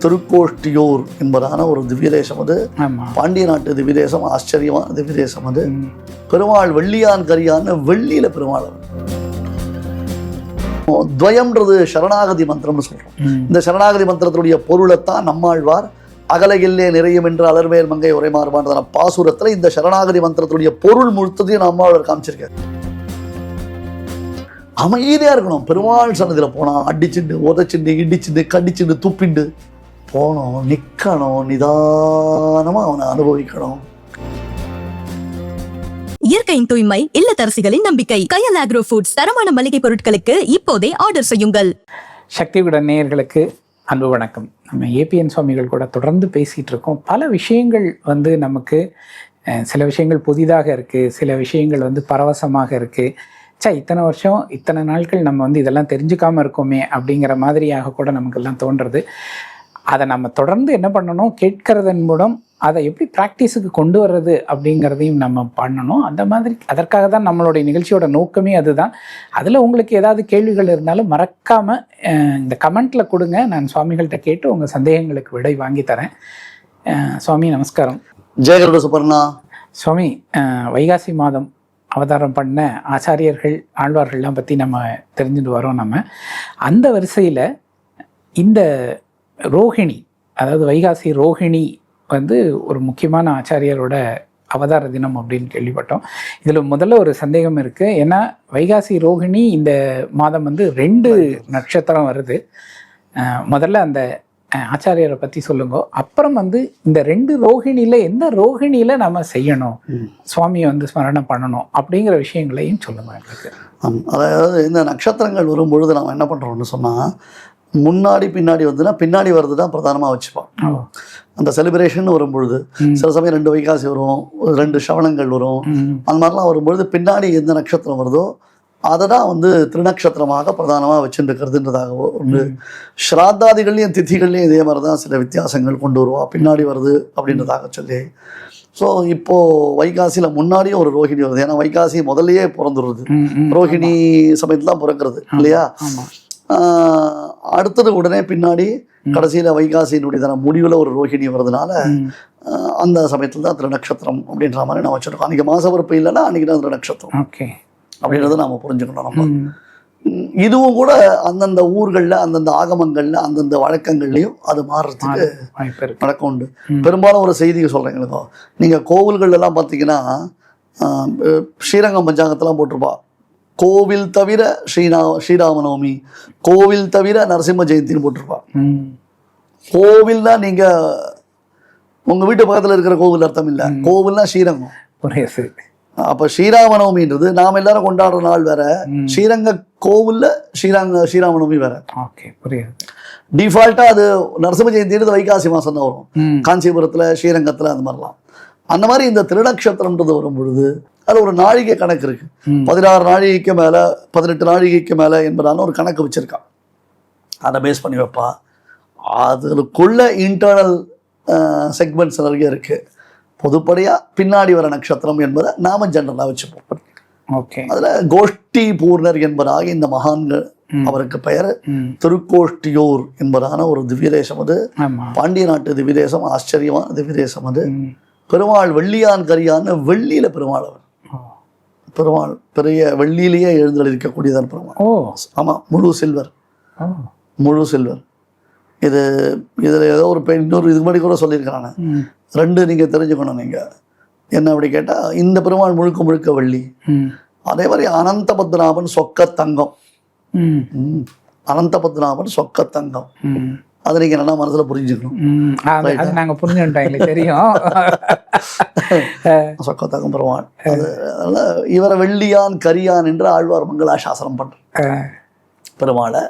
திருக்கோஷ்டியூர் என்பதான ஒரு திவ்ய தேசம் அது. பாண்டிய நாட்டு திவ்ய தேசம், ஆச்சரியமான திவ்ய தேசம் அது. பெருமாள் வெள்ளியான் கரியான்னு வெள்ளியில பெருமாள். துவயம்ன்றது சரணாகதி மந்திரம்னு சொல்றோம். இந்த சரணாகதி மந்திரத்தினுடைய பொருளைத்தான் நம்மாழ்வார் அகலகில்லே நிறையும் என்று அலர்மேல் மங்கை உரை மாறுபான்றதான பாசுரத்துல இந்த சரணாகதி மந்திரத்தினுடைய பொருள் முழுத்ததையும் நம்மாழ்வார் காமிச்சிருக்காரு. அமைதியா இருக்கணும். பெருமாள் சன்னதியில போனா அடிச்சுண்டு உதச்சுண்டு இடிச்சுண்டு கடிச்சுண்டு துப்பிண்டு போனோம், நிக்கணும், நிதானமா அவனை அனுபவிக்கணும். இயற்கையின் தூய்மை, இல்லத்தரசிகளின் நம்பிக்கை. கயல் ஆக்ரோ ஃபுட்ஸ் தரமான மளிகை பொருட்களுக்கு இப்போதே ஆர்டர் செய்யுங்கள். சக்தி விகடன் நேயர்களுக்கு அன்பு வணக்கம். நம்ம ஏபிஎன் சுவாமிகள் கூட தொடர்ந்து பேசிகிட்டு இருக்கோம். பல விஷயங்கள் நமக்கு சில விஷயங்கள் புதிதாக இருக்குது, சில விஷயங்கள் பரவசமாக இருக்குது. இத்தனை வருஷம் இத்தனை நாட்கள் நம்ம இதெல்லாம் தெரிஞ்சுக்காமல் இருக்கோமே அப்படிங்கிற மாதிரியாக கூட நமக்கெல்லாம் தோன்றுறது. அதை நம்ம தொடர்ந்து என்ன பண்ணணும், கேட்கறதன் மூலம் அதை எப்படி ப்ராக்டிஸுக்கு கொண்டு வர்றது அப்படிங்கிறதையும் நம்ம பண்ணணும். அந்த மாதிரி அதற்காக தான் நம்மளுடைய நிகழ்ச்சியோட நோக்கமே அதுதான். அதில் உங்களுக்கு ஏதாவது கேள்விகள் இருந்தாலும் மறக்காமல் இந்த கமெண்ட்டில் கொடுங்க. நான் சுவாமிகள்கிட்ட கேட்டு உங்கள் சந்தேகங்களுக்கு விடை வாங்கி தரேன். சுவாமி நமஸ்காரம். ஜெயகருட சுபர்ணா. சுவாமி, வைகாசி மாதம் அவதாரம் பண்ண ஆச்சாரியர்கள் ஆழ்வார்கள்லாம் பற்றி நம்ம தெரிஞ்சுட்டு வரோம். நம்ம அந்த வரிசையில் இந்த ரோஹிணி, அதாவது வைகாசி ரோஹிணி ஒரு முக்கியமான ஆச்சாரியரோட அவதார தினம் அப்படின்னு கேள்விப்பட்டோம். இதில் முதல்ல ஒரு சந்தேகம் இருக்குது. ஏன்னா வைகாசி ரோஹிணி இந்த மாதம் 2 நட்சத்திரம் வருது. முதல்ல அந்த ஆச்சாரியரை பற்றி சொல்லுங்க. அப்புறம் இந்த 2 ரோஹிணியில் எந்த ரோஹிணியில் நம்ம செய்யணும், சுவாமியை ஸ்மரணம் பண்ணணும் அப்படிங்கிற விஷயங்களையும் சொல்லுங்க எங்களுக்கு. அதாவது இந்த நட்சத்திரங்கள் வரும்பொழுது நம்ம என்ன பண்ணுறோம்னு சொன்னால், முன்னாடி பின்னாடி பின்னாடி வருது தான் பிரதானமாக வச்சுப்பான். அந்த செலிப்ரேஷன் வரும்பொழுது சில சமயம் 2 வைகாசி வரும், 2 சவணங்கள் வரும். அந்த மாதிரிலாம் வரும்பொழுது பின்னாடி எந்த நட்சத்திரம் வருதோ அதை தான் திருநக்ஷத்திரமாக பிரதானமாக வச்சுருக்கிறதுன்றதாக ஒன்று. ஸ்ராத்தாதிகள்லையும் திதிகள்லையும் இதே மாதிரி தான் சில வித்தியாசங்கள் கொண்டு வருவா, பின்னாடி வருது அப்படின்றதாக சொல்லி. ஸோ இப்போது வைகாசியில் முன்னாடியும் ஒரு ரோஹிணி வருது. ஏன்னா வைகாசி முதல்லையே பிறந்துடுறது, ரோஹிணி சமயத்தில் தான் பிறக்கிறது இல்லையா. அடுத்தது உடனே பின்னாடி கடைசியில் வைகாசியினுடைய முடிவில் ஒரு ரோஹிணி வர்றதுனால அந்த சமயத்தில் தான் திருநக்ஷத்திரம் அப்படின்ற மாதிரி நான் வச்சுருக்கோம். அன்றைக்கி மாசப்பிறப்பு இல்லைன்னா அன்றைக்கி தான் திருநக்ஷத்திரம் அப்படின்றத நம்ம புரிஞ்சுக்கணும். நம்ம இதுவும் கூட அந்தந்த ஊர்களில் அந்தந்த ஆகமங்களில் அந்தந்த வழக்கங்கள்லையும் அது மாறுறதுக்கு வழக்கம் உண்டு. பெரும்பாலும் ஒரு செய்தியை சொல்கிறேன் எங்களுக்கோ, நீங்கள் கோவில்கள்லாம் பார்த்தீங்கன்னா ஸ்ரீரங்கம் பஞ்சாங்கத்தெல்லாம் போட்டிருப்பா, கோவில் தவிர ஸ்ரீராமநவமி, கோவில் தவிர நரசிம்ம ஜெயந்தின்னு போட்டிருப்பா. கோவில்னா நீங்கள் உங்கள் வீட்டு பக்கத்தில் இருக்கிற கோவில் அர்த்தம் இல்லை, கோவில்னா ஸ்ரீரங்கம். அப்போ ஸ்ரீராமநவமின்றது நாம் எல்லாரும் கொண்டாடுற நாள் வேற, ஸ்ரீரங்க கோவிலில் ஸ்ரீராமநவமி வேற. டிஃபால்ட்டாக அது நரசிம்ம ஜெயந்தின்றது வைகாசி மாதம் தான் வரும், காஞ்சிபுரத்தில் ஸ்ரீரங்கத்தில் அந்த மாதிரிலாம். அந்த மாதிரி இந்த திருநக்ஷத்திரம்ன்றது வரும் பொழுது அது ஒரு நாழிகை கணக்கு இருக்கு. 16 நாழிகைக்கு மேலே 18 நாழிகைக்கு மேலே என்பதான ஒரு கணக்கு வச்சிருக்கான். அதை பேஸ் பண்ணி வைப்பா. அதுக்குள்ள இன்டர்னல் செக்மெண்ட்ஸ் நிறைய இருக்கு. பொதுப்படையாக பின்னாடி வர நட்சத்திரம் என்பதை நாம ஜெனரலாக வச்சுப்போம். ஓகே. அதில் கோஷ்டி பூர்ணர் என்பதாக இந்த மகான்கள், அவருக்கு பெயர் திருக்கோஷ்டியூர் என்பதான ஒரு திவ்ய தேசம் அது. பாண்டிய நாட்டு திவ்ய தேசம், ஆச்சரியமான திவ்ய தேசம் அது. பெருமாள் வெள்ளியான் கரியான்னு வெள்ளியில பெருமாள். அவர் பெருமாள் பெரிய வெள்ளியிலேயே எழுந்தளிக்கக்கூடியதான் பெருமாள். ஆமாம், முழு சில்வர், முழு சில்வர். இதில் ஏதோ ஒரு இன்னொரு இது மாதிரி கூட சொல்லியிருக்கிறாங்க. 2 நீங்கள் தெரிஞ்சுக்கணும். நீங்கள் என்ன அப்படி கேட்டால், இந்த பெருமாள் முழுக்க முழுக்க வெள்ளி. அதே மாதிரி அனந்த பத்மநாபன் சொக்க தங்கம். அனந்த பத்மநாபன் சொக்க தங்கம். அதை நீங்கள் நல்லா மனசில் புரிஞ்சுக்கணும். நாங்கள் புரிஞ்சுட்டோம், தெரியும். சொக்கத்தகம் பெருமாள். அதனால இவரை வெள்ளியான் கரியான் என்று ஆழ்வார் மங்களாசாசனம் பண்ற பெருமாளை.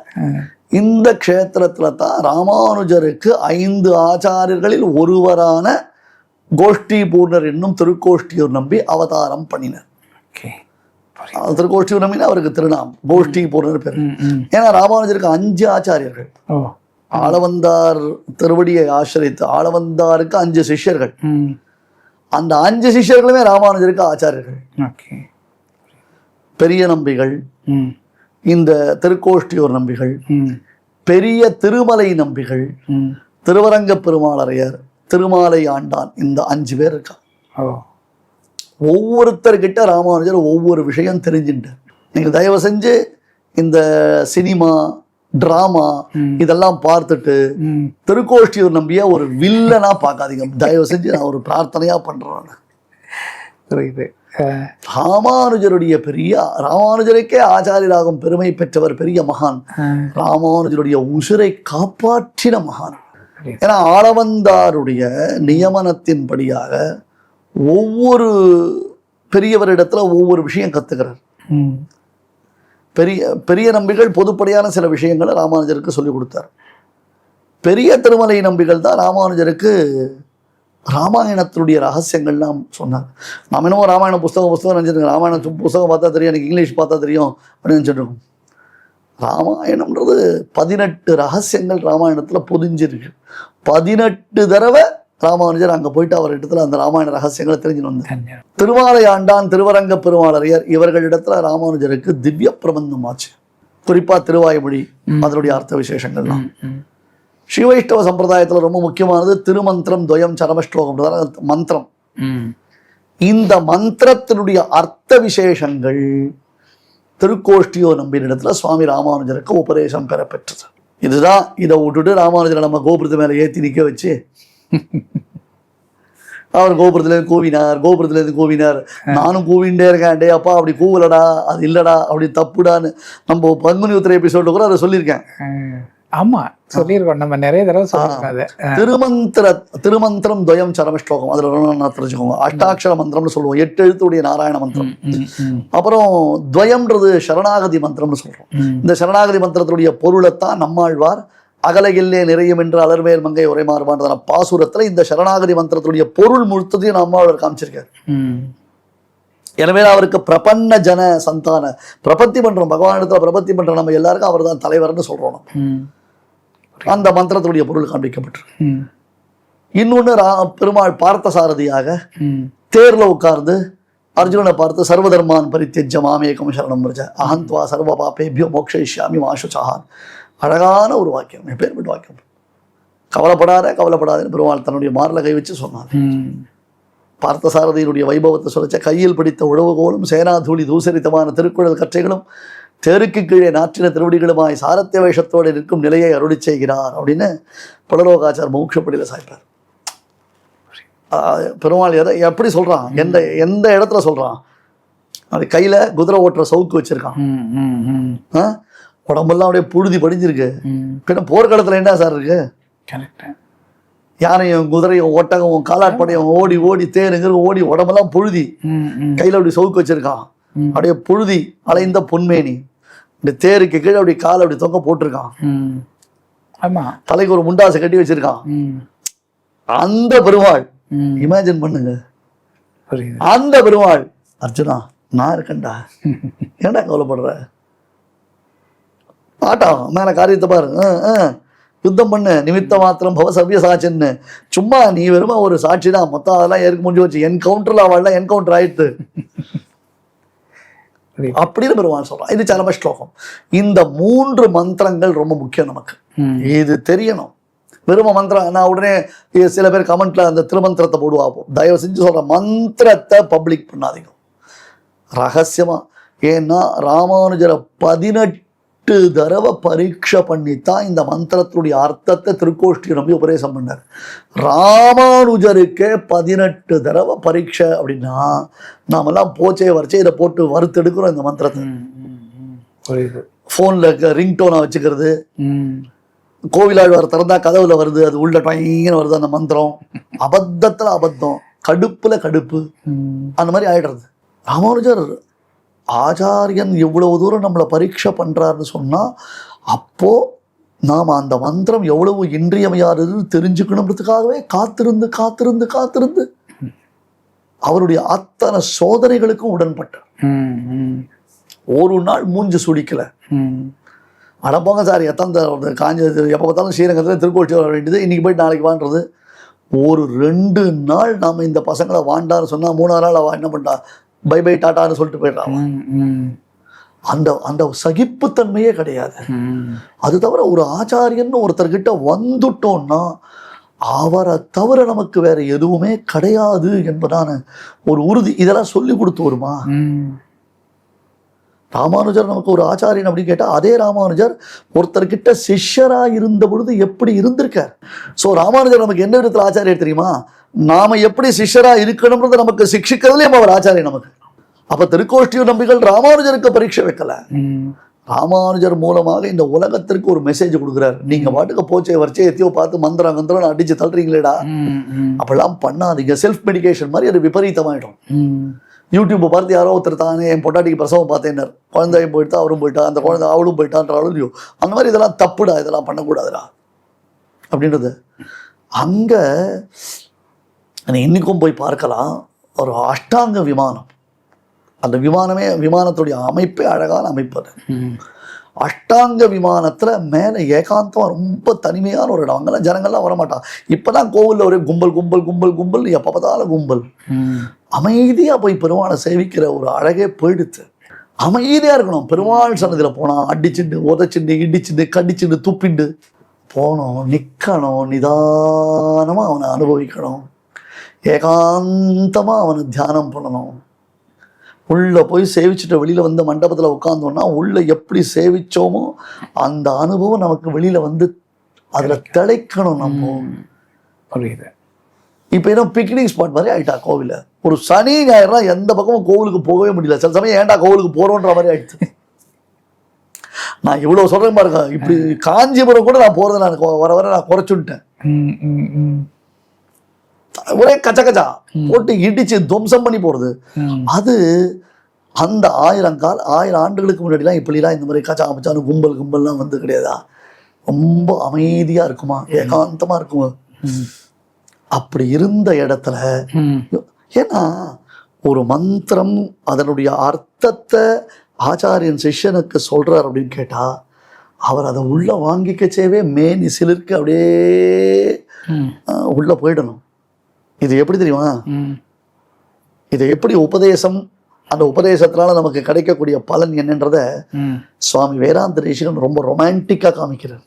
இந்த க்ஷேத்திரத்துல தான் ராமானுஜருக்கு 5 ஆச்சாரியர்களில் ஒருவரான கோஷ்டி பூர்ணர் என்னும் திருக்கோஷ்டியூர் நம்பி அவதாரம் பண்ணினர். திருக்கோஷ்டியூர் நம்பினா அவருக்கு திருநாம் கோஷ்டி பூர்ணர் பேர். ஏன்னா ராமானுஜருக்கு 5 ஆச்சாரியர்கள். ஆளவந்தார் திருவடியை ஆசிரித்து ஆளவந்தாருக்கு 5 சிஷ்யர்கள். அந்த 5 சிஷ்யர்களுமே ராமானுஜருக்கு ஆச்சாரியர்கள். பெரிய நம்பிகள், இந்த திருக்கோஷ்டியூர் நம்பிகள், பெரிய திருமலை நம்பிகள், திருவரங்க பெருமாளரையர், திருமாலை ஆண்டான், இந்த 5 பேர் இருக்கா. ஒவ்வொருத்தர்கிட்ட ராமானுஜர் ஒவ்வொரு விஷயம் தெரிஞ்சுட்டார். நீங்க தயவு செஞ்சு இந்த சினிமா டிராமா இதெல்லாம் பார்த்துட்டு திருக்கோஷ்டியூர் நம்பிய ஒரு வில்லனா பார்க்காதீங்க தயவு செஞ்சு. நான் ஒரு பிரார்த்தனையா பண்றேன். ராமானுஜருக்கே ஆச்சாரியராகும் பெருமை பெற்றவர் பெரிய மகான். ராமானுஜருடைய உசிரை காப்பாற்றின மகான். ஏன்னா ஆளவந்தாருடைய நியமனத்தின்படியாக ஒவ்வொரு பெரியவரிடத்துல ஒவ்வொரு விஷயம் கத்துக்கிறார். பெரிய பெரிய நம்பிகள் பொதுப்படையான சில விஷயங்களை ராமானுஜருக்கு சொல்லிக் கொடுத்தார். பெரிய திருமலை நம்பிகள் தான் ராமானுஜருக்கு ராமாயணத்தினுடைய ரகசியங்கள்லாம் சொன்னார். நாம் என்னமோ ராமாயண புஸ்தகம் நினச்சிருக்கோம். ராமாயண புஸ்தகம் பார்த்தா தெரியும், எனக்கு இங்கிலீஷ் பார்த்தா தெரியும் அப்படின்னு நினச்சிட்டு ராமாயணம்ன்றது 18 ரகசியங்கள் ராமாயணத்தில் பொதிஞ்சிருக்கு. 18 தடவை ராமானுஜர் அங்கே போயிட்டு அவர் இடத்துல அந்த ராமாயண ரகசியங்களை தெரிஞ்சுன்னு வந்தார். திருமாலை ஆண்டான், திருவரங்க பெருமாளரையர் இவர்களிடத்துல ராமானுஜருக்கு திவ்ய பிரபந்தம் ஆச்சு. குறிப்பா திருவாய்மொழி, அதனுடைய அர்த்த விசேஷங்கள்லாம். ஸ்ரீவைஷ்ணவ சம்பிரதாயத்துல ரொம்ப முக்கியமானது திருமந்திரம் துவயம் சரமஸ்லோகம் மந்திரம். இந்த மந்திரத்தினுடைய அர்த்த விசேஷங்கள் திருக்கோஷ்டியோ நம்பினிடத்துல சுவாமி ராமானுஜருக்கு உபதேசம் பெறப்பெற்றது. இதுதான். இதை விட்டுட்டு ராமானுஜரை நம்ம கோபுரத்து மேல ஏற்றி நிற்க வச்சு அவர் கோபுரத்துலேருந்து கூவினார். நானும் கூவிண்டே இருக்கேன். டே அப்பா அப்படி கூவலடா, அது இல்லடா, அப்படி தப்புடான்னு நம்ம பங்குனி உத்திர எபிசோட கூட அதை சொல்லியிருக்கேன். ஆமா சொல்லியிருக்கோம், நம்ம நிறைய தடவை சொல்லியிருக்கோம். திருமந்திரம் துவயம் சரமஸ்லோகம், அதுல நான் தெரிஞ்சுக்கோங்க. அஷ்டாட்சர மந்திரம்னு சொல்லுவோம், 8 எழுத்துடைய நாராயண மந்திரம். அப்புறம் துவயம்ன்றது சரணாகதி மந்திரம்னு சொல்றோம். இந்த சரணாகதி மந்திரத்துடைய பொருளைத்தான் நம்மாழ்வார் அகலகில்லே நிறையும் என்று அலர்மேல் மங்கை உரைமாறுவான்ற பாசுரத்துல இந்த சரணாகதி மந்திரத்துடைய பொருள் முழுத்ததையும் நம்மாழ்வார் காமிச்சிருக்காரு. எனவே அவருக்கு பிரபன்ன ஜன சந்தான பிரபத்தி பண்றோம், பகவானிடத்துல பிரபத்தி பண்ற நம்ம எல்லாருக்கும் அவர் தான் தலைவர்னு சொல்றோம். அந்த மந்திரத்துடைய பொருள் காண்பிக்கப்பட்டிருக்கு. இன்னொன்னு பெருமாள் பார்த்த சாரதியாக தேர்ல உட்கார்ந்து அர்ஜுனனை பார்த்து சர்வதர்மான் பரித்யஜ்ய மாமேகம் சரணம் விரஜ அஹந்த்வா சர்வ பாபேபியோ மோக்ஷயிஷ்யாமி மாசுசாஹான். அழகான ஒரு வாக்கியம், எப்பேற்பட்ட வாக்கியம். கவலைப்படாதேன்னு பெருமாள் தன்னுடைய மார்ல கை வச்சு சொன்னார். பார்த்த சாரதியினுடைய வைபவத்தை சொல்லிச்ச கையில் பிடித்த உழவுகோலும் சேனாதூளி தூசரித்தமான திருக்குறள் கற்றைகளும் தெருக்கு கீழே நாற்றின திருவடிகளுமாய் சாரத்திய வேஷத்தோடு நிற்கும் நிலையை அருளி செய்கிறார் அப்படின்னு புலலோகாச்சார் மோட்சப்படியில் சாய்ப்பார். பெருமாள் எப்படி சொல்றான், எந்த இடத்துல சொல்றான்? அது கையில குதிரை ஓட்டுற சவுக்கு வச்சிருக்கான். உடம்பெல்லாம் அப்படியே புழுதி படிஞ்சிருக்கு. பின்ன போர்க்களத்துல என்ன சார் இருக்கு? யானையும் குதிரையும் ஒட்டகமும் காலாட்படையும் ஓடி ஓடி தேருங்கிற ஓடி உடம்பெல்லாம் புழுதி. கையில அப்படி சவுக்கு வச்சிருக்கான், அப்படியே புழுதி அலைந்த பொன்மேனி. இந்த தேருக்கு கீழே அப்படி காலை அப்படி தொங்க போட்டிருக்கான். தலைக்கு ஒரு முண்டாசை கட்டி வச்சிருக்கான். அந்த பெருமாள் இமேஜின் பண்ணுங்க. அந்த பெருமாள் அர்ஜுனா நான் இருக்கேன்டா, ஏன்டா கவலைப்படுற? ஆட்டா மேல காரியத்தை பாரு, யுத்தம் பண்ணு, நிமித்த மாத்திரம் பவ சவ்ய சாட்சின்னு. சும்மா நீ வெறுமா ஒரு சாட்சி தான், மொத்தம் அதெல்லாம் ஏற்க முடிஞ்சு வச்சு. என்கவுண்டர்ல அவள்லாம் என்கவுண்டர் ஆயிடுத்து அப்படின்னு பெருமாள் சொல்றான். இது சரம ஸ்லோகம். இந்த 3 மந்திரங்கள் ரொம்ப முக்கியம் நமக்கு. இது தெரியணும். வெறும மந்திரம் நான் உடனே சில பேர் கமெண்ட்ல அந்த திருமந்திரத்தை போடுவாப்போம். தயவு செஞ்சு சொல்றேன், மந்திரத்தை பப்ளிக் பண்ணாதீங்க, ரகசியமா. ஏன்னா ராமானுஜரை 18 தடவை பரீட்சை பண்ணித்தான் இந்த மந்திரத்துடைய அர்த்தத்தை திருக்கோஷ்டி நம்பி உபதேசம் பண்ணார். ராமானுஜருக்கே 18 தடவை பரீட்சை அப்படின்னா நாமெல்லாம் போச்சே வரைச்சே இதை போட்டு வறுத்து எடுக்கிறோம். இந்த மந்திரத்தை போன்ல ரிங்டோனா வச்சுக்கிறது, கோவிலாழ்வார் திறந்தா கதவுல வருது, அது உள்ள டொயின்னு வருது அந்த மந்திரம். அபத்தத்துல அபத்தம், கடுப்புல கடுப்பு, அந்த மாதிரி ஆயிடுறது. ராமானுஜர் ஆச்சாரியன் எவ்வளவு தூரம் நம்மளை பரீட்சை பண்றாருன்னு சொன்னா அப்போ நாம் அந்த மந்திரம் எவ்வளவு இன்றியமையாதது தெரிஞ்சுக்கணுன்றதுக்காகவே காத்திருந்து காத்திருந்து காத்திருந்து அவருடைய அத்தனை சோதனைகளுக்கும் உடன்பட்டார். ஒரு நாள் மூஞ்சு சுடிக்கல. அடப்பாங்க சார், எத்தனை காஞ்சது, எப்போ பார்த்தாலும் ஸ்ரீரங்கத்தில் திருக்கோஷ்டி வர வேண்டியது, இன்னைக்கு போயிட்டு நாளைக்கு வாண்டது. ஒரு 2 நாள் நாம் இந்த பசங்களை வாண்டான்னு சொன்னா 3ஆவது நாள் அவள் என்ன பண்ணிட்டா, பை பை டாட்டான்னு சொல்லிட்டு போயிடுறான். அந்த அந்த சகிப்புத்தன்மையே கிடையாது. அது தவிர ஒரு ஆச்சாரியன்னு ஒருத்தர்கிட்ட வந்துட்டோம்னா அவரை தவிர நமக்கு வேற எதுவுமே கிடையாது என்பதான ஒரு உறுதி. இதெல்லாம் சொல்லி கொடுத்து வருமா? ராமானுஜர் நமக்கு ஒரு ஆச்சாரியன் அப்படின்னு கேட்டா, அதே ராமானுஜர் ஒருத்தர்கிட்ட சிஷ்யரா இருந்த பொழுது எப்படி இருந்திருக்கார். ஸோ ராமானுஜர் நமக்கு என்ன விதத்துல ஆச்சாரியர் தெரியுமா? நாம எப்படி சிஷ்யரா இருக்கணும்ன்றது நமக்கு சிக்ஷிக்கிறதுலயும் அவர் ஆச்சாரியன் நமக்கு. அப்ப திருக்கோஷ்டியூர் நம்பிகள் ராமானுஜருக்கு பரீட்சை வைக்கல, ராமானுஜர் மூலமாக இந்த உலகத்திற்கு ஒரு மெசேஜ் கொடுக்குறாரு. நீங்க பாட்டுக்கு போச்சே வரைச்சே எத்தையோ பார்த்து மந்திரம் கந்திரம் அடிச்சு தள்ளுறீங்களேடா, அப்பெல்லாம் பண்ணாதீங்க. செல்ஃப் மெடிகேஷன் மாதிரி அது விபரீதமாயிடும். யூடியூப்பை பார்த்து யாரோ ஒருத்தர் தானே என் பொட்டாட்டிக்கு பிரசவம் பார்த்தேன்னார், குழந்தையும் போயிட்டா அவரும் போயிட்டா, அந்த குழந்தை அவளும் போயிட்டான்றாலும் இல்லையோ, அந்த மாதிரி இதெல்லாம் தப்புடா, இதெல்லாம் பண்ணக்கூடாதுடா அப்படின்றது. அங்க இன்னைக்கும் போய் பார்க்கலாம் ஒரு அஷ்டாங்க விமானம். அந்த விமானத்துடைய அமைப்பே அழகான அமைப்பு. அது அஷ்டாங்க விமானத்துல மேல ஏகாந்தமா ரொம்ப தனிமையான ஒரு இடம். அங்கெல்லாம் ஜனங்கள்லாம் வரமாட்டான். இப்பதான் கோவில்ல ஒரே கும்பல் கும்பல் கும்பல் கும்பல், எப்ப பார்த்தாலும் கும்பல். அமைதியா போய் பெருமாளை சேவிக்கிற ஒரு அழகே போயிடுத்து. அமைதியா இருக்கணும். பெருமாள் சன்னதியில போனா அடிச்சுண்டு உதச்சுண்டு இடிச்சுண்டு கடிச்சுண்டு துப்பிண்டு போனோம், நிக்கணும், நிதானமா அவனை அனுபவிக்கணும், ஏகாந்தமா அவனை தியானம் பண்ணணும். உள்ள போய் சேவிச்சுட்டு வெளியில வந்து மண்டபத்துல உட்கார்ந்தோம்னா உள்ள எப்படி சேவிச்சோமோ அந்த அனுபவம் நமக்கு வெளியில வந்து அதுல திளைக்கணும். நம்ம புரியுது. இப்ப ஏதோ பிக்னிக் ஸ்பாட் மாதிரி ஆயிட்டா கோவில. ஒரு சனி ஞாயிறுனா எந்த பக்கமும் கோவிலுக்கு போகவே முடியல. சில சமயம் ஏன்டா கோவிலுக்கு போறோன்ற மாதிரி ஆயிடுச்சு. நான் இவ்வளவு சொல்றேன் பாருங்க. இப்படி காஞ்சிபுரம் கூட நான் போறது நான் வர வர நான் குறைச்சுட்டேன். ஒரே கச்ச கச்சா போட்டு இடிச்சு துவம்சம் பண்ணி போறது. அது அந்த 1000 ஆண்டுகளுக்கு முன்னாடிலாம் இப்படிலாம் இந்த மாதிரி கச்சா அமைச்சானு கும்பல்லாம் வந்து கிடையாதா? ரொம்ப அமைதியா இருக்குமா, ஏகாந்தமா இருக்குமா. அப்படி இருந்த இடத்துல ஏன்னா ஒரு மந்திரம் அதனுடைய அர்த்தத்தை ஆச்சாரியன் சிஷ்யனுக்கு சொல்றார் அப்படின்னு கேட்டா அவர் அதை உள்ள வாங்கிக்கச்சேவே மேனி சிலிர்க்கு அப்படியே உள்ள போயிடணும். இது எப்படி தெரியுமா? இது எப்படி உபதேசம், அந்த உபதேசத்தினால நமக்கு கிடைக்கக்கூடிய பலன் என்னன்றத சுவாமி வேதாந்த தேசிகன் ரொம்ப ரொமான்டிக்கா காமிக்கிறார்.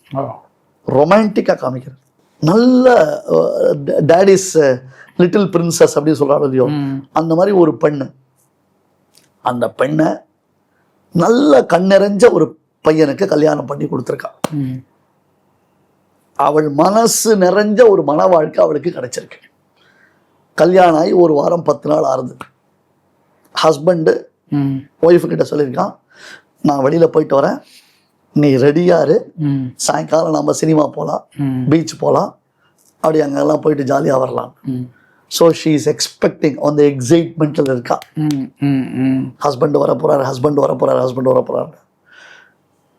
நல்ல டேடிஸ் லிட்டில் பிரின்சஸ் அப்படின்னு சொல்றாரு இல்லையோ, அந்த மாதிரி ஒரு பெண்ணு, அந்த பெண்ணை நல்ல கண்ணெறிஞ்ச ஒரு பையனுக்கு கல்யாணம் பண்ணி கொடுத்துருக்கா. அவள் மனசு நிறைஞ்ச ஒரு மன வாழ்க்கை அவளுக்கு கிடைச்சிருக்கு. கல்யாணம் ஆகி 1 வாரம் 10 நாள் ஆறுது. ஹஸ்பண்டு ஒய்ஃபு கிட்ட சொல்லியிருக்கான், நான் வெளியில போயிட்டு வரேன், நீ ரெடியாரு, சாயங்காலம் நம்ம சினிமா போகலாம், பீச் போகலாம், அப்படி அங்கெல்லாம் போயிட்டு ஜாலியாக வரலாம். ஸோ ஷீ இஸ் எக்ஸ்பெக்டிங், அந்த எக்ஸைட்மெண்ட்டில் இருக்கா. ஹஸ்பண்ட் வர போறாரு.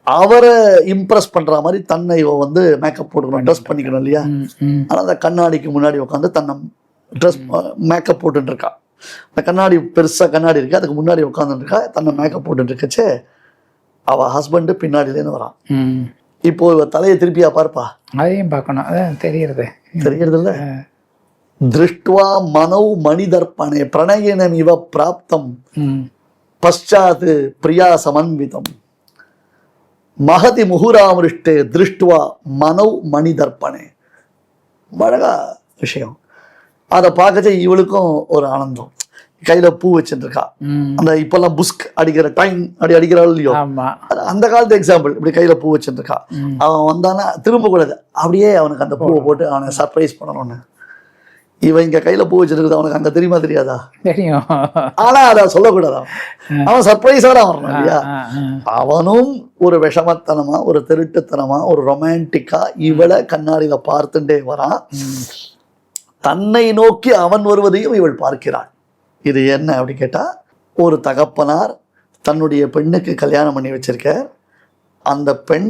அவரை இம்ப்ரெஸ் பண்ற மாதிரி தன்னை வந்து மேக்கப் போட்டுக்கணும், ட்ரெஸ் பண்ணிக்கணும் இல்லையா? ஆனால் அந்த கண்ணாடிக்கு முன்னாடி உட்காந்து தன்னை ட்ரெஸ் மேக்கப் போட்டுட்டு இருக்கா. அந்த கண்ணாடி பெருசா கண்ணாடி இருக்கு, அதுக்கு முன்னாடி உட்காந்துட்டு இருக்கா, தன்னை மேக்கப் போட்டுட்டு இருக்கச்சே அவ ஹஸ்பண்ட் பின்னாடிலேருந்து வரான். இப்போ தலையை திருப்பியா பார்ப்பா? அதையும் பார்க்கணும், அதான் தெரியறது இல்ல. திருஷ்டுவா மனௌ மணிதர்ப்பணே பிரணயினம் இவ பிராப்தம் பశ్చాத் பிரியா சமன்விதம் மகதி முகுராமிருஷ்டே திருஷ்டுவா மனௌ மணிதர்ப்பணே. அழகா விஷயம். அதை பார்க்கச்சே இவளுக்கும் ஒரு ஆனந்தம். கையில பூ வச்சுட்டு இருக்கா. அந்த இப்பெல்லாம் புஸ்க் அடிக்கிற டைம் அப்படி அடிக்கிறாள் இல்லையோ, அந்த காலத்து எக்ஸாம்பிள். இப்படி கையில பூ வச்சுட்டு இருக்கா. அவன் வந்தானா திரும்ப கூடாது, அப்படியே அவனுக்கு அந்த பூவை போட்டு அவனை சர்ப்ரைஸ் பண்ணணும்னு. இவன் இங்க கையில பூ வச்சிருக்குது, அவனுக்கு அங்க தெரியுமா தெரியாதா? தெரியும். ஆனா அதை சொல்லக்கூடாது. அவன் சர்ப்ரைஸோட வரணும் இல்லையா? அவனும் ஒரு விஷமத்தனமா, ஒரு திருட்டுத்தனமா, ஒரு ரொமான்டிக்கா இவளை கண்ணாடியில பார்த்துட்டே வரான். தன்னை நோக்கி அவன் வருவதையும் இவள் பார்க்கிறாள். இது என்ன அப்படி கேட்டா, ஒரு தகப்பனார் தன்னுடைய பெண்ணுக்கு கல்யாணம் பண்ணி வச்சிருக்க, அந்த பெண்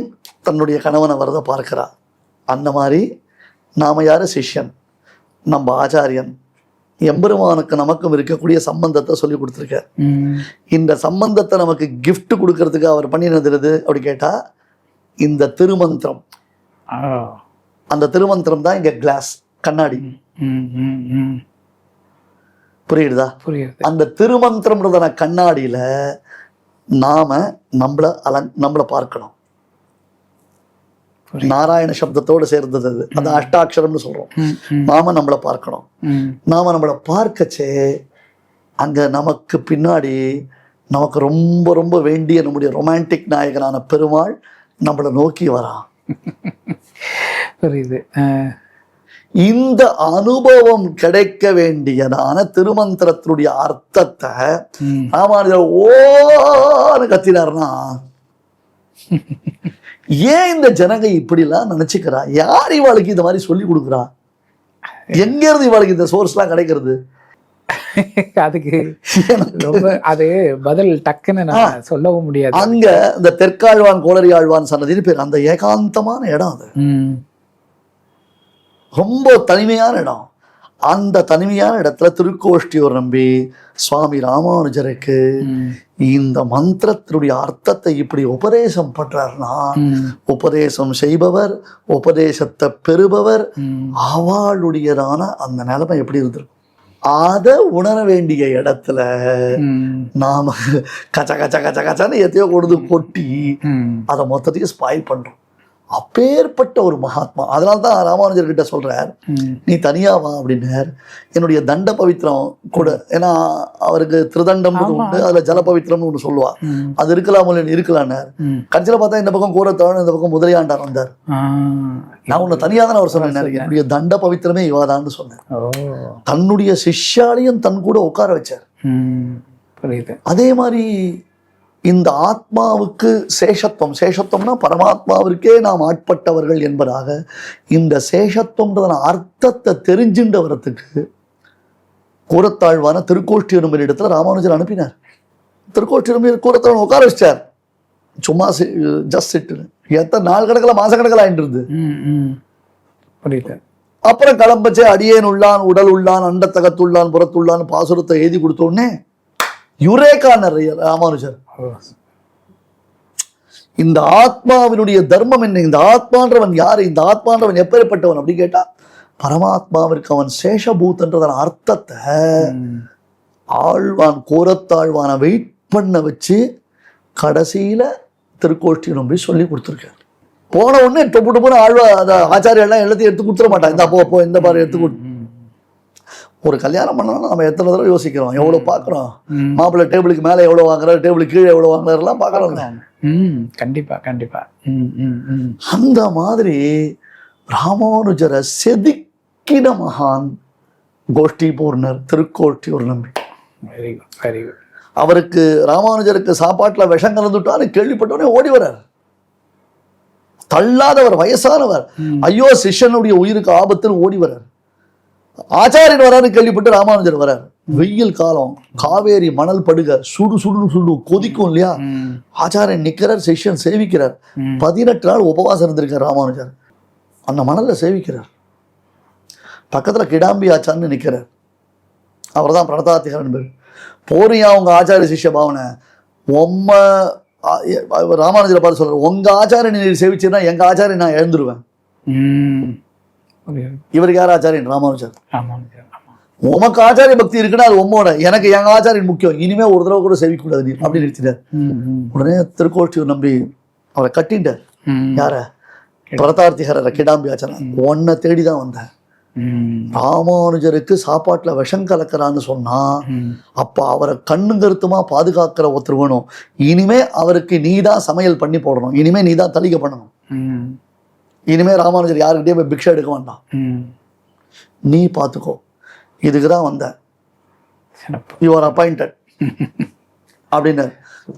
தன்னுடைய கணவனை வரதை பார்க்கிறா. அந்த மாதிரி நாம யாரு? சிஷ்யன், நம்ம ஆச்சாரியன், எம்பெருமானுக்கு நமக்கும் இருக்கக்கூடிய சம்பந்தத்தை சொல்லி கொடுத்துருக்க. இந்த சம்பந்தத்தை நமக்கு கிஃப்ட் கொடுக்கறதுக்கு அவர் பண்ணினது அப்படி கேட்டா இந்த திருமந்திரம். அந்த திருமந்திரம் தான் இங்க கிளாஸ், கண்ணாடி. புரியுதா? அந்த திருமந்திரம்ன்றதான கண்ணாடியில நாம நம்மள பார்க்கணும். நாராயண சப்தத்தோடு சேர்ந்தது அது. அது அஷ்டாட்சரம்னு சொல்றோம். நாம நம்மளை பார்க்கணும். நாம நம்மளை பார்க்கச்சே அங்க நமக்கு பின்னாடி நமக்கு ரொம்ப ரொம்ப வேண்டிய நம்முடைய ரொமான்டிக் நாயகனான பெருமாள் நம்மளை நோக்கி வரான். புரியுது. இந்த அனுபவம் கிடைக்க வேண்டியதான திருமந்திரத்தினுடைய அர்த்தத்தை ராமானுஜர் ஓன்னு கத்தினார்னா, ஏன் இந்த ஜனங்க இப்படிலாம் நினைச்சுக்கிறா? யார் இவாளுக்கு இந்த மாதிரி சொல்லி கொடுக்குறா? எங்க இருந்து இவாளுக்கு இந்த சோர்ஸ் எல்லாம் கிடைக்கிறது? அதுக்கு ரொம்ப அது பதில் டக்குன்னு நான் சொல்லவும் முடியாது. அங்க இந்த தெற்காழ்வான் கோளரி ஆழ்வான் சன்னதின்னு பேர். அந்த ஏகாந்தமான இடம் அது, ரொம்ப தனிமையான இடம். அந்த தனிமையான இடத்துல திருக்கோஷ்டியூர் நம்பி சுவாமி ராமானுஜருக்கு இந்த மந்திரத்தினுடைய அர்த்தத்தை இப்படி உபதேசம் பண்றாருன்னா, உபதேசம் செய்பவர், உபதேசத்தை பெறுபவர், அவளுடையதான அந்த நிலைமை எப்படி இருந்திருக்கும்? அதை உணர வேண்டிய இடத்துல நாம கச்ச கச்ச கச்ச கச்சான்னு எத்தையோ கொண்டு கொட்டி அதை மொத்தத்தையும் ஸ்பாயில் பண்றோம். அப்பேற்பட்ட ஒரு மகாத்மா. அதனால்தான் ராமானுஜர் கிட்ட சொல்றார், நீ தனியா வா அப்படின்னார். என்னுடைய தண்ட பவித்திரம் கூட, ஏன்னா அவருக்கு திருதண்டம் உண்டு, அதுல ஜல பவித்திரம்னு ஒன்று சொல்லுவா, அது இருக்கலாம் இருக்கலான்னார். கடைசியில பார்த்தா இந்த பக்கம் கூரத்தவன், இந்த பக்கம் முதலியாண்டார் வந்தார். நான் உன்னை தனியா தான் அவர் சொன்னேன், என்னுடைய தண்ட பவித்திரமே இவாதான்னு சொன்னேன். தன்னுடைய சிஷ்யாலையும் தன் கூட உட்கார வச்சார். அதே மாதிரி இந்த ஆத்மாவுக்கு சேஷத்துவம்னா பரமாத்மாவிற்கே நாம் ஆட்பட்டவர்கள் என்பதாக இந்த சேஷத்துவம்ன்றதான அர்த்தத்தை தெரிஞ்சுண்டவரத்துக்கு கூரத்தாழ்வான திருக்கோஷ்டியூர் இடத்துல ராமானுஜர் அனுப்பினார். திருக்கோஷ்டியூர் கூரத்தாழ்வான் உட்கார வச்சார். சும்மா ஜஸ்ட் சிட்டுன்னு. எத்தனை நாள் கணக்கில் மாச கணக்கில் ஆயிட்டு இருந்து. அப்புறம் கிளம்பச்சே அடியேன் உள்ளான் உடல் உள்ளான் அண்டத்தகத்துள்ளான் புறத்துள்ளான் பாசுரத்தை எழுதி கொடுத்தோடனே யுரேகா நிறைய ராமானுஜர். இந்த ஆத்மாவினுடைய தர்மம் என்ன? இந்த ஆத்மான்றவன் யாரு? இந்த ஆத்மான்றவன் எப்பேற்பட்டவன் அப்படி கேட்டா, பரமாத்மாவிற்கு அவன் சேஷபூத்தன்றதான அர்த்தத்தை ஆழ்வான் கோரத்தாழ்வான வெயிட் பண்ண வச்சு கடைசியில திருக்கோஷ்டி நம்பி சொல்லி கொடுத்துருக்காரு. போன உடனே டொப்பு டொப்புன்னு ஆச்சாரியெல்லாம் எல்லாத்தையும் எடுத்து கொடுத்துட மாட்டான். இந்த போ இந்த பாரு எடுத்து கொடு. ஒரு கல்யாணம் பண்ணோம்னா நம்ம எத்தனை தடவை யோசிக்கிறோம், எவ்வளோ பார்க்குறோம். மாப்பிள்ளை டேபிளுக்கு மேலே எவ்வளோ வாங்குறாரு, டேபிளுக்கு கீழே எவ்வளோ வாங்குறாருலாம் பார்க்குறோம். கண்டிப்பா கண்டிப்பா. அந்த மாதிரி ராமானுஜரை செதுக்கின மகான் கோஷ்டி பூர்ணர் திருக்கோஷ்டியூர் நம்பி. Very good very good. அவருக்கு ராமானுஜருக்கு சாப்பாட்டில் விஷம் கலந்துட்டான்னு கேள்விப்பட்டோடனே ஓடி வர்றார். தள்ளாதவர், வயசானவர், ஐயோ சிஷ்யனுடைய உயிருக்கு ஆபத்துன்னு ஓடி வர்றார். ஆச்சாரியன் வரான்னு கேள்விப்பட்டு ராமானுஜர் வரார். வெயில் காலம், காவேரி மணல் படுக, சுடு சுடு சுடு கொதிக்கும் இல்லையா? ஆச்சாரியன் நிக்கிறார், சிஷ்யன் சேவிக்கிறார். 18 நாள் உபவாசம் இருந்திருக்கார் ராமானுஜர். அந்த மணல்ல சேவிக்கிறார். பக்கத்துல கிடாம்பி ஆச்சார்னு நிக்கிறார். அவர் தான் பிரணதாத்திகரன் பேர். போறியா உங்க ஆச்சாரிய சிஷ்ய பாவனை? ராமானுஜரை பார்த்து சொல்றாரு, உங்க ஆச்சாரியன் நீ சேவிச்சீங்கன்னா எங்க ஆச்சாரியன் நான் எழுந்துருவேன். இவருக்கு யார் ஆச்சாரியன்? ராமானுஜர். உமக்கு ஆச்சாரிய பக்தி இருக்குன்னா அது உம்மோட, எனக்கு எங்க ஆச்சாரியன் முக்கியம், இனிமே ஒரு தடவை கூட சேவிக்க கூடாது நீ அப்படின்னு நிறுத்திட்டார். உடனே திருக்கோஷ்டியூர் நம்பி அவரை கட்டிட்டார். யார? பிரதார்த்திகர கிடாம்பி ஆச்சாரன். உன்னை தேடிதான் வந்தேன். ராமானுஜருக்கு சாப்பாட்டுல விஷம் கலக்கிறான்னு சொன்னா அப்ப அவரை கண்ணு கருத்துமா பாதுகாக்கிற ஒருத்தர் வேணும். இனிமே அவருக்கு நீதான் சமையல் பண்ணி போடணும், இனிமே நீதான் தளிகை பண்ணணும். இனிமே ராமானுஜர் யாருக்கிட்டே போய் பிக்ஷை எடுக்க வேண்டாம், நீ பாத்துக்கோ, இதுக்குதான் வந்த, யூ ஆர் அப்பாயிண்டட் அப்படின்னு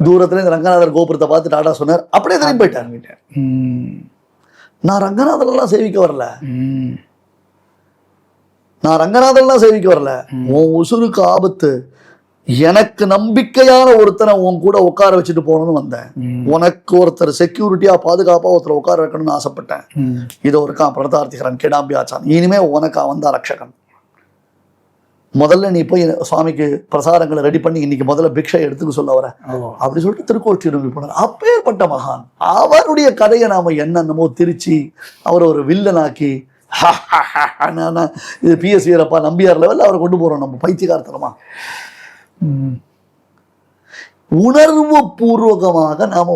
தூரத்துல இந்த ரங்கநாதர் கோபுரத்தை பார்த்து டாடா சொன்னார். அப்படியே திரும்பி போயிட்டார். நான் ரங்கநாதர்லாம் சேவிக்க வரல, நான் ரங்கநாதன்லாம் சேவிக்க வரல, உன் உசுருக்கு ஆபத்து, எனக்கு நம்பிக்கையான ஒருத்தனை உன் கூட உட்கார வச்சுட்டு போகணும்னு வந்தேன். உனக்கு ஒருத்தர் செக்யூரிட்டியா பாதுகாப்பா ஒருத்தர் உட்கார வைக்கணும்னு ஆசைப்பட்டேன். இதோ இருக்கான் பிரதார்த்திகரன் கிடாம்பி ஆச்சான், இனிமே உனக்கு அவன் தான் ரட்சகன். முதல்ல நீ போய் சுவாமிக்கு பிரசாரங்களை ரெடி பண்ணி இன்னைக்கு முதல்ல பிக்ஷை எடுத்துக்க சொல்ல வர அப்படி சொல்லிட்டு திருக்கோஷ்டியூர் போனார். அப்பேற்பட்ட மகான். அவருடைய கதையை நாம என்னென்னமோ திருச்சி அவரை ஒரு வில்லனாக்கி இது PS வீரப்பா நம்பியார் லெவல்ல அவரை கொண்டு போறோம் நம்ம பைத்தியகாரத்தனமா. உணர்வு பூர்வகமாக நாம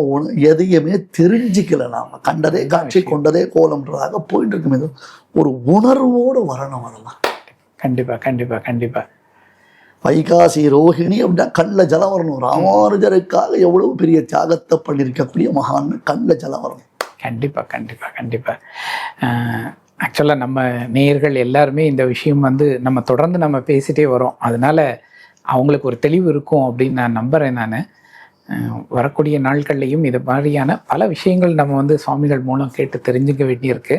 எதையுமே தெரிஞ்சிக்கல. நாம கண்டதே காட்சி கொண்டதே கோலம்ன்றதாக போயிட்டு இருக்கும். இது ஒரு உணர்வோடு வரணும். அதெல்லாம் கண்டிப்பா கண்டிப்பா கண்டிப்பா. வைகாசி ரோஹிணி அப்படின்னா கண்ணில் ஜலம் வரணும். ராமானுஜருக்காக எவ்வளவு பெரிய தியாகத்தை பண்ணியிருக்கக்கூடிய மகான் கண்ணில் ஜலம் வரணும். கண்டிப்பா கண்டிப்பா கண்டிப்பா. ஆக்சுவலாக நம்ம நேயர்கள் எல்லாருமே இந்த விஷயம் வந்து நம்ம தொடர்ந்து நம்ம பேசிகிட்டே வரோம். அதனால அவங்களுக்கு ஒரு தெளிவு இருக்கும் அப்படின்னு நான் நம்புகிறேன். நான் வரக்கூடிய நாட்கள்லையும் இது மாதிரியான பல விஷயங்கள் நம்ம வந்து சுவாமிகள் மூலம் கேட்டு தெரிஞ்சுக்க வேண்டியிருக்கு.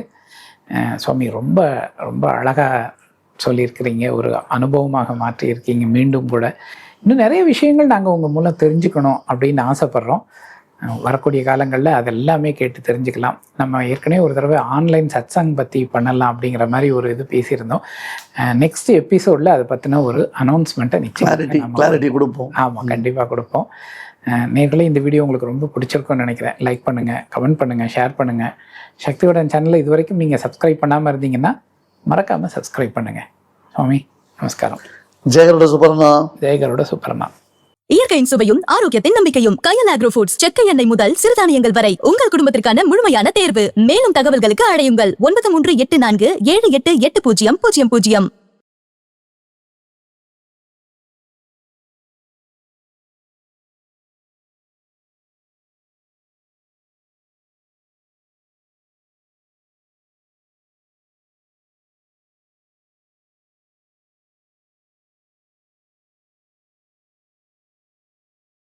சுவாமி ரொம்ப ரொம்ப அழகாக சொல்லியிருக்கிறீங்க, ஒரு அனுபவமாக மாற்றியிருக்கீங்க. மீண்டும் கூட இன்னும் நிறைய விஷயங்கள் நாங்கள் உங்கள் மூலம் தெரிஞ்சுக்கணும் அப்படின்னு ஆசைப்பட்றோம். வரக்கூடிய காலங்களில் அதெல்லாமே கேட்டு தெரிஞ்சுக்கலாம். நம்ம ஏற்கனவே ஒரு தடவை ஆன்லைன் சத்சங் பற்றி பண்ணலாம் அப்படிங்கிற மாதிரி ஒரு இது பேசியிருந்தோம். நெக்ஸ்ட் எபிசோடில் அதை பற்றின ஒரு அனௌன்ஸ்மெண்ட்டை நிச்சயம் கிளாரிட்டி கொடுப்போம். ஆமாம், கண்டிப்பாக கொடுப்போம். நேர்களே இந்த வீடியோ உங்களுக்கு ரொம்ப பிடிச்சிருக்கும்னு நினைக்கிறேன். லைக் பண்ணுங்கள், கமெண்ட் பண்ணுங்கள், ஷேர் பண்ணுங்கள். சக்தியோடன் சேனலை இது வரைக்கும் நீங்கள் சப்ஸ்கிரைப் பண்ணாமல் இருந்தீங்கன்னா மறக்காமல் சப்ஸ்கிரைப் பண்ணுங்கள். சுவாமி நமஸ்காரம். ஜெயகருட சுப்பர்ணா. ஜெயகருட சுப்பர்ணா. இயற்கையின் சுவையும் ஆரோக்கியத்தின் நம்பிக்கையும் கயல் ஆக்ரோ ஃபுட்ஸ். செக்கை எண்ணெய் முதல் சிறுதானியங்கள் வரை உங்கள் குடும்பத்திற்கான முழுமையான தேர்வு. மேலும் தகவல்களுக்கு அழையுங்கள் 9384788000.